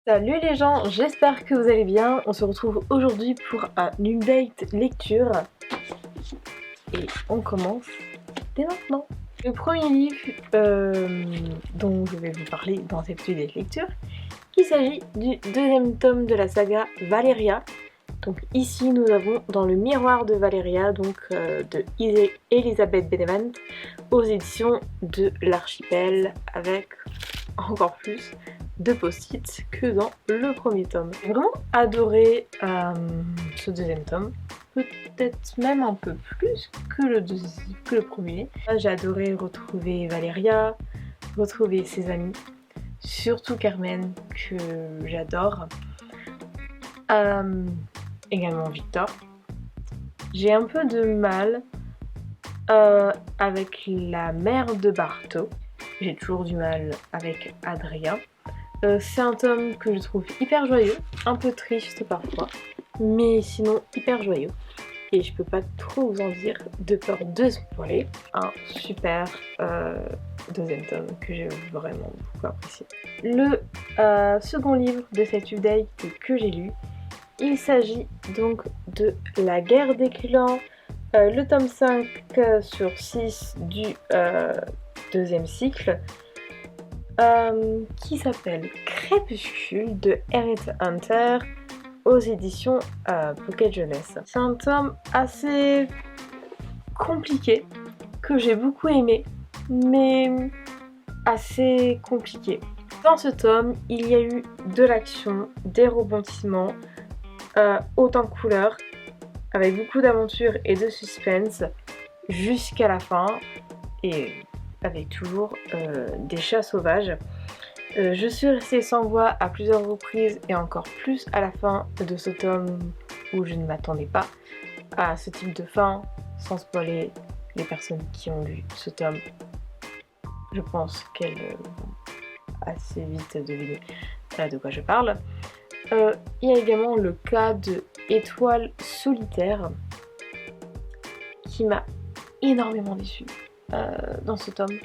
Salut les gens, j'espère que vous allez bien. On se retrouve aujourd'hui pour un update lecture et on commence dès maintenant. Le premier livre dont je vais vous parler dans cette update lecture, il s'agit du deuxième tome de la saga Valeria. Donc ici nous avons Dans le miroir de Valeria, donc de Elisabeth Benevent aux éditions de l'Archipel, avec encore plus de post-it que dans le premier tome. J'ai vraiment adoré ce deuxième tome, peut-être même un peu plus que le premier. J'ai adoré retrouver Valeria, retrouver ses amis, surtout Carmen que j'adore, également Victor. J'ai un peu de mal avec la mère de Barto. J'ai toujours du mal avec Adrien. C'est un tome que je trouve hyper joyeux, un peu triste parfois, mais sinon hyper joyeux. Et je peux pas trop vous en dire de peur de spoiler. Un super deuxième tome que j'ai vraiment beaucoup apprécié. Le second livre de cette update que j'ai lu, il s'agit donc de La guerre des clans, le tome 5 sur 6 du deuxième cycle, qui s'appelle Crépuscule de Harriet Hunter aux éditions Pocket Jeunesse. C'est un tome assez compliqué que j'ai beaucoup aimé, mais assez compliqué. Dans ce tome, il y a eu de l'action, des rebondissements, autant de couleurs, avec beaucoup d'aventure et de suspense jusqu'à la fin, et avec toujours des chats sauvages. Je suis restée sans voix à plusieurs reprises et encore plus à la fin de ce tome où je ne m'attendais pas à ce type de fin, sans spoiler les personnes qui ont lu ce tome. Je pense qu'elles vont assez vite deviner de quoi je parle. Il y a également le cas de Étoile solitaire qui m'a énormément déçue dans ce tome.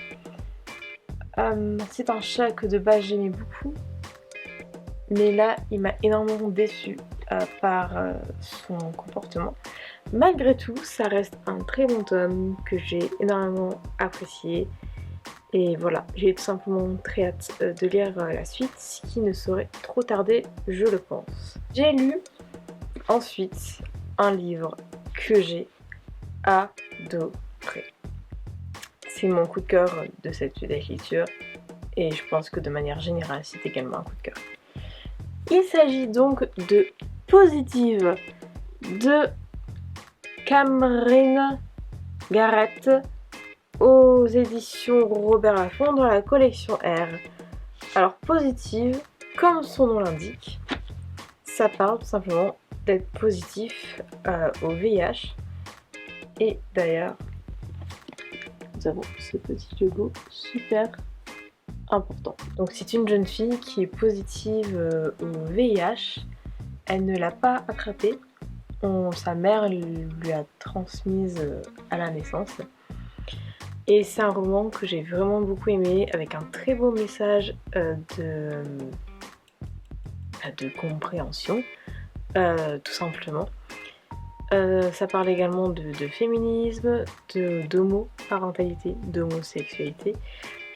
C'est un chat que de base j'aimais beaucoup, mais là il m'a énormément déçue par son comportement. Malgré tout, ça reste un très bon tome que j'ai énormément apprécié. Et voilà, j'ai tout simplement très hâte de lire la suite, ce qui ne saurait trop tarder, je le pense. J'ai lu ensuite un livre que j'ai adoré. C'est mon coup de cœur de cette lecture et je pense que de manière générale c'est également un coup de cœur. Il s'agit donc de Positive de Cameron Garrett aux éditions Robert Laffont dans la collection R. Alors Positive, comme son nom l'indique, ça parle tout simplement d'être positif au VIH. Et d'ailleurs, nous avons ce petit logo super important. Donc c'est une jeune fille qui est positive au VIH. Elle ne l'a pas attrapé. Sa mère lui a transmise à la naissance. Et c'est un roman que j'ai vraiment beaucoup aimé, avec un très beau message de compréhension, tout simplement. Ça parle également de féminisme, d'homoparentalité, d'homosexualité,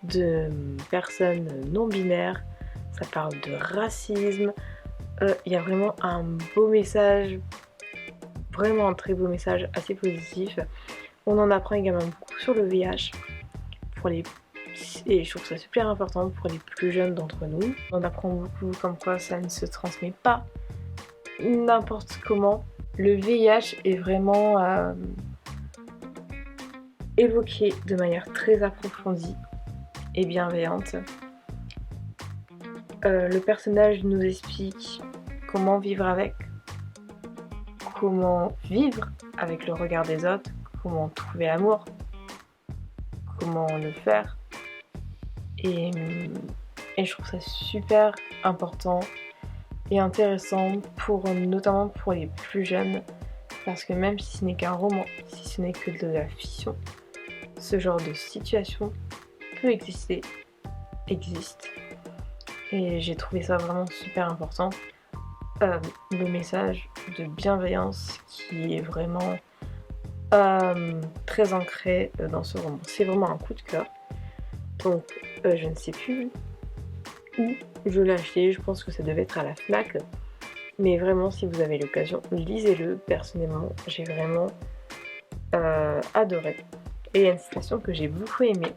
de personnes non binaires, ça parle de racisme. Il y a vraiment un beau message, vraiment un très beau message assez positif. On en apprend également beaucoup sur le VIH et je trouve ça super important pour les plus jeunes d'entre nous. On apprend beaucoup comme quoi ça ne se transmet pas n'importe comment. Le VIH est vraiment évoqué de manière très approfondie et bienveillante. Le personnage nous explique comment vivre avec le regard des autres, comment trouver l'amour, comment le faire. Et je trouve ça super important et intéressant notamment pour les plus jeunes, parce que même si ce n'est qu'un roman, si ce n'est que de la fiction, ce genre de situation existe. et j'ai trouvé ça vraiment super important. Le message de bienveillance qui est vraiment très ancré dans ce roman. C'est vraiment un coup de cœur. Donc je ne sais plus où je l'ai acheté, je pense que ça devait être à la FNAC. Mais vraiment, si vous avez l'occasion, lisez-le. Personnellement, j'ai vraiment adoré. Et il y a une citation que j'ai beaucoup aimée.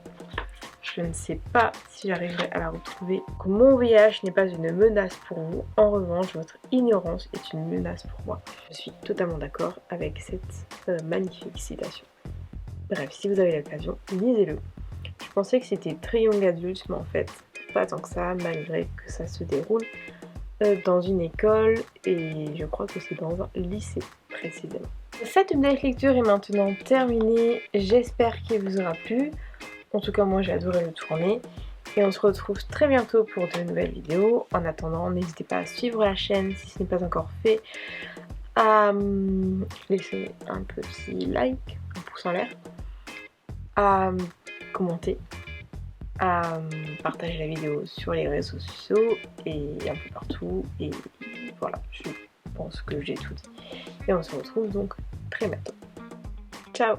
Je ne sais pas si j'arriverai à la retrouver. Mon VIH n'est pas une menace pour vous. En revanche, votre ignorance est une menace pour moi. Je suis totalement d'accord avec cette magnifique citation. Bref, si vous avez l'occasion, lisez-le. Je pensais que c'était très young adulte, mais en fait, pas tant que ça, malgré que ça se déroule dans une école, et je crois que c'est dans un lycée précisément. Cette update lecture est maintenant terminée. J'espère qu'il vous aura plu. En tout cas, moi j'ai adoré le tourner. Et on se retrouve très bientôt pour de nouvelles vidéos. En attendant, n'hésitez pas à suivre la chaîne si ce n'est pas encore fait. À laisser un petit like, un pouce en l'air. À commenter. À partager la vidéo sur les réseaux sociaux et un peu partout. Et voilà, je pense que j'ai tout dit. Et on se retrouve donc très bientôt. Ciao!